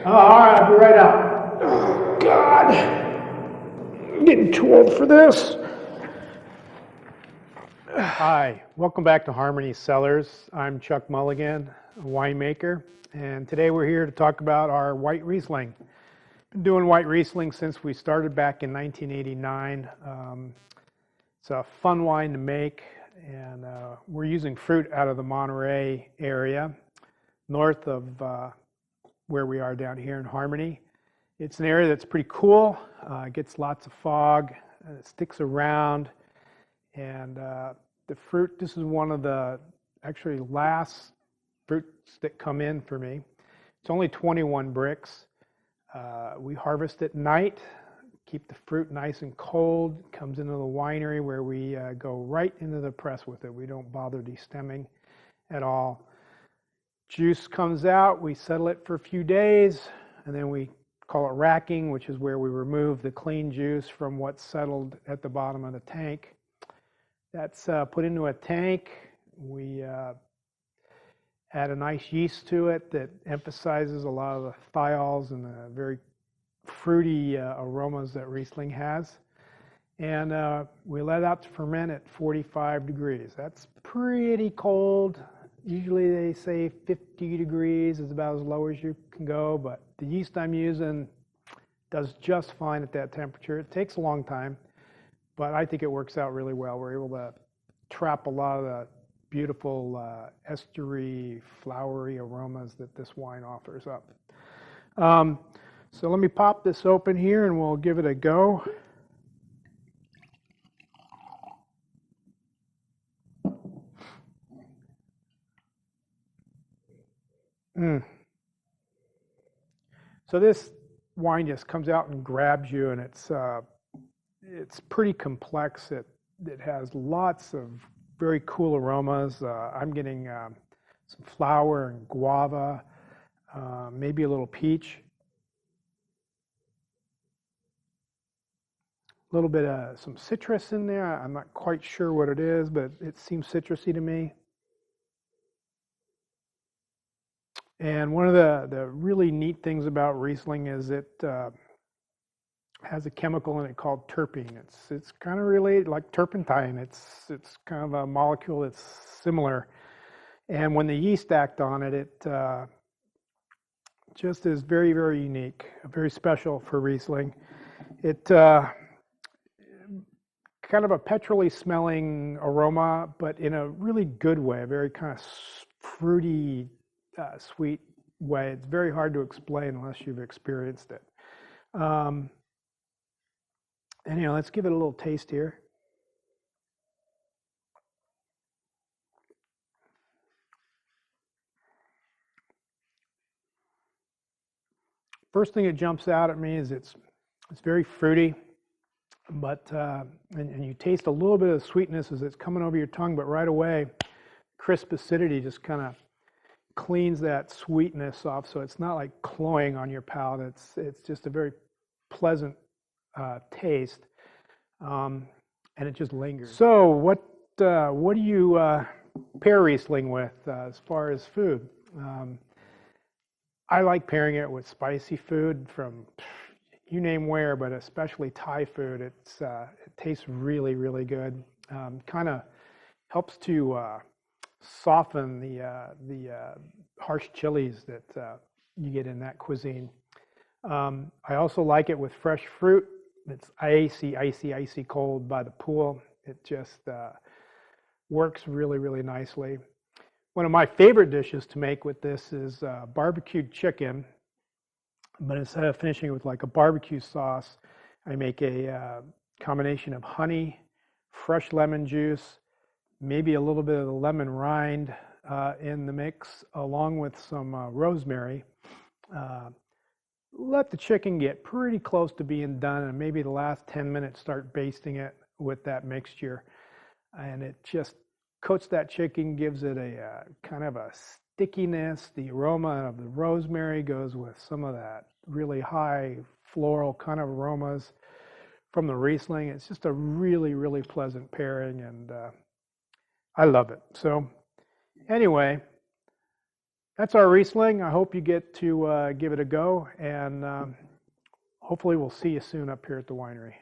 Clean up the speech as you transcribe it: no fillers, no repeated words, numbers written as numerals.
All right, I'll be right out. Oh, God. I'm getting too old for this. Hi, welcome back to Harmony Cellars. I'm Chuck Mulligan, a winemaker, and today we're here to talk about our White Riesling. Been doing White Riesling since we started back in 1989. It's a fun wine to make, and we're using fruit out of the Monterey area, north of where we are down here in Harmony. It's an area that's pretty cool, gets lots of fog, it sticks around, and the fruit, this is one of the actually last fruits that come in for me. It's only 21 bricks. We harvest at night, keep the fruit nice and cold, comes into the winery where we go right into the press with it. We don't bother destemming at all. Juice comes out, we settle it for a few days, and then we call it racking, which is where we remove the clean juice from what's settled at the bottom of the tank. That's put into a tank. We add a nice yeast to it that emphasizes a lot of the thiols and the very fruity aromas that Riesling has. And we let it out to ferment at 45 degrees. That's pretty cold. Usually they say 50 degrees is about as low as you can go, but the yeast I'm using does just fine at that temperature. It takes a long time, but I think it works out really well. We're able to trap a lot of the beautiful estery, flowery aromas that this wine offers up. So let me pop this open here and we'll give it a go. So this wine just comes out and grabs you, and it's pretty complex. It has lots of very cool aromas. I'm getting some flower and guava, maybe a little peach, a little bit of some citrus in there. I'm not quite sure what it is, but it seems citrusy to me. And one of the really neat things about Riesling is it has a chemical in it called terpene. It's kind of related like turpentine. It's kind of a molecule that's similar. And when the yeast act on it, it just is very, very unique, very special for Riesling. It kind of a petrol-y smelling aroma, but in a really good way, a very kind of fruity, sweet way. It's very hard to explain unless you've experienced it. Anyhow, let's give it a little taste here. First thing that jumps out at me is it's very fruity, but and you taste a little bit of sweetness as it's coming over your tongue, but right away, crisp acidity just kind of cleans that sweetness off, so it's not like cloying on your palate. It's just a very pleasant taste, and it just lingers. So what do you pair Riesling with as far as food? I like pairing it with spicy food from you name where, but especially Thai food. It tastes really, really good. Kind of helps to soften the harsh chilies that you get in that cuisine. I also like it with fresh fruit. It's icy cold by the pool. It just works really, really nicely. One of my favorite dishes to make with this is barbecued chicken, but instead of finishing it with like a barbecue sauce, I make a combination of honey, fresh lemon juice, maybe a little bit of the lemon rind in the mix, along with some rosemary. Let the chicken get pretty close to being done, and maybe the last 10 minutes start basting it with that mixture. And it just coats that chicken, gives it a kind of a stickiness. The aroma of the rosemary goes with some of that really high floral kind of aromas from the Riesling. It's just a really, really pleasant pairing, and I love it. So anyway, that's our Riesling. I hope you get to give it a go, and hopefully we'll see you soon up here at the winery.